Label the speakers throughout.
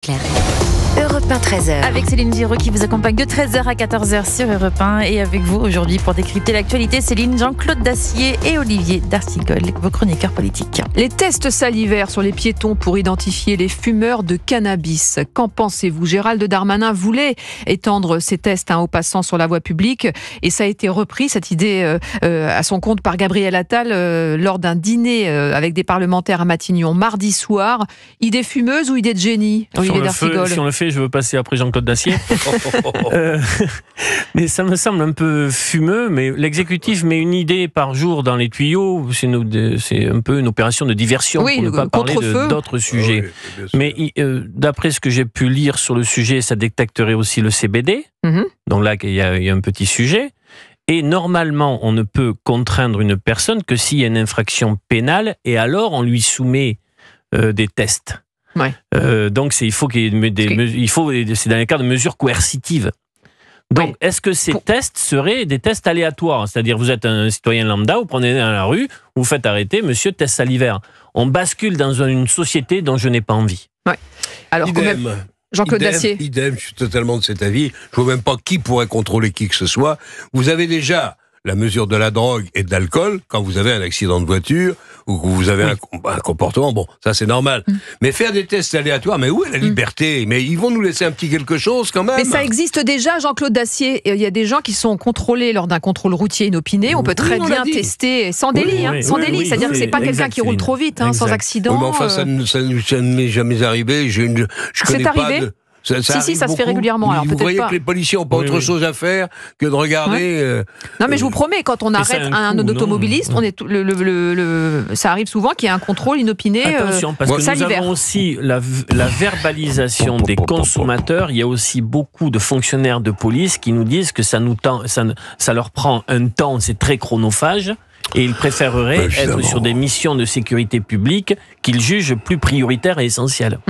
Speaker 1: Claire. Europe 1 13h.
Speaker 2: Avec Céline Giraud qui vous accompagne de 13h à 14h sur Europe 1. Et avec vous aujourd'hui pour décrypter l'actualité, Céline, Jean-Claude Dacier et Olivier d'Artigol, vos chroniqueurs politiques.
Speaker 3: Les tests salivaires sur les piétons pour identifier les fumeurs de cannabis. Qu'en pensez-vous ? Gérald Darmanin voulait étendre ces tests aux passants sur la voie publique et ça a été repris, cette idée, à son compte par Gabriel Attal lors d'un dîner avec des parlementaires à Matignon mardi soir. Idée fumeuse ou idée de génie, Olivier d'Artigol ?
Speaker 4: Si on le fait, je veux passer après Jean-Claude Dacier. Mais ça me semble un peu fumeux, mais l'exécutif met une idée par jour dans les tuyaux, c'est un peu une opération de diversion, pour ne pas parler d'autres sujets. Oui, mais d'après ce que j'ai pu lire sur le sujet, ça détecterait aussi le CBD, donc là il y a un petit sujet. Et normalement, on ne peut contraindre une personne que s'il y a une infraction pénale, et alors on lui soumet des tests. Ouais. Donc c'est dans les cas de mesures coercitives. Donc est-ce que ces tests seraient des tests aléatoires ? C'est-à-dire vous êtes un citoyen lambda, vous prenez dans la rue, vous faites arrêter, monsieur, test salivaire. On bascule dans une société dont je n'ai pas envie.
Speaker 3: Ouais. Alors Jean-Claude Dacier.
Speaker 5: Idem, je suis totalement de cet avis. Je ne vois même pas qui pourrait contrôler qui que ce soit. Vous avez déjà la mesure de la drogue et de l'alcool quand vous avez un accident de voiture ou que vous avez un comportement, bon, ça c'est normal. Mais faire des tests aléatoires, mais où est la liberté ? Mais ils vont nous laisser un petit quelque chose quand même.
Speaker 3: Mais ça existe déjà, Jean-Claude Dacier. Il y a des gens qui sont contrôlés lors d'un contrôle routier inopiné. On peut très bien tester sans délit. C'est-à-dire que c'est pas quelqu'un qui roule trop vite, sans accident.
Speaker 5: Oui, mais enfin, ça ne m'est jamais arrivé. Je connais pas de...
Speaker 3: Ça se fait régulièrement. Alors,
Speaker 5: vous voyez que les policiers n'ont pas autre chose à faire que de regarder...
Speaker 3: Non, mais je vous promets, quand on arrête un automobiliste, ça arrive souvent qu'il y ait un contrôle inopiné.
Speaker 4: Attention, parce que nous avons aussi la verbalisation des consommateurs. Il y a aussi beaucoup de fonctionnaires de police qui nous disent que ça leur prend un temps, c'est très chronophage. Et ils préféreraient être sur des missions de sécurité publique qu'ils jugent plus prioritaires et essentielles.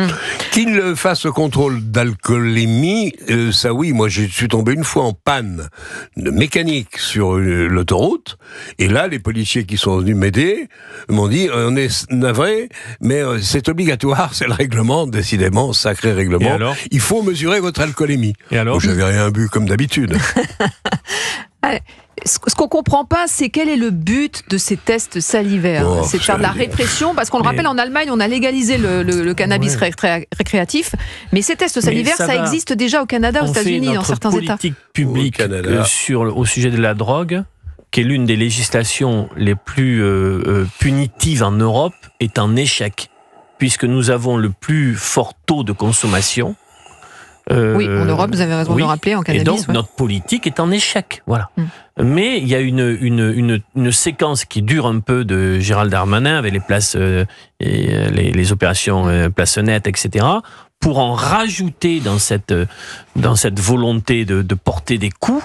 Speaker 5: Qu'ils fassent le contrôle d'alcoolémie, ça oui, moi je suis tombé une fois en panne de mécanique sur l'autoroute, et là les policiers qui sont venus m'aider m'ont dit on est navré, mais c'est obligatoire, c'est le règlement, décidément, sacré règlement, il faut mesurer votre alcoolémie. Et alors j'avais rien bu comme d'habitude.
Speaker 3: Ce qu'on ne comprend pas, c'est quel est le but de ces tests salivaires. C'est de faire de la répression, parce qu'on le rappelle, en Allemagne, on a légalisé le cannabis récréatif, mais ces tests salivaires, ça existe déjà au Canada, aux États-Unis, dans certains États.
Speaker 4: La politique publique au sujet de la drogue, qui est l'une des législations les plus punitives en Europe, est en échec, puisque nous avons le plus fort taux de consommation.
Speaker 3: Oui, en Europe, vous avez raison de le rappeler, en cannabis.
Speaker 4: Et donc, notre politique est en échec, voilà. Mais il y a une séquence qui dure un peu de Gérald Darmanin, avec les places, les opérations Place Nette, etc., pour en rajouter dans cette volonté de porter des coups.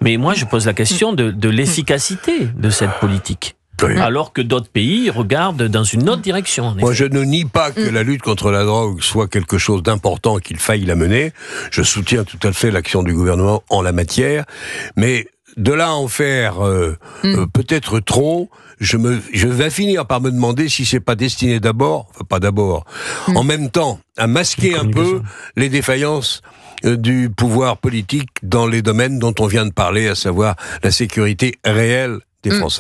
Speaker 4: Mais moi, je pose la question de l'efficacité de cette politique. Alors que d'autres pays regardent dans une autre direction.
Speaker 5: Moi, je ne nie pas que la lutte contre la drogue soit quelque chose d'important, qu'il faille la mener. Je soutiens tout à fait l'action du gouvernement en la matière. Mais de là à en faire peut-être trop, je vais finir par me demander si c'est pas destiné en même temps, à masquer un peu les défaillances du pouvoir politique dans les domaines dont on vient de parler, à savoir la sécurité réelle des Français.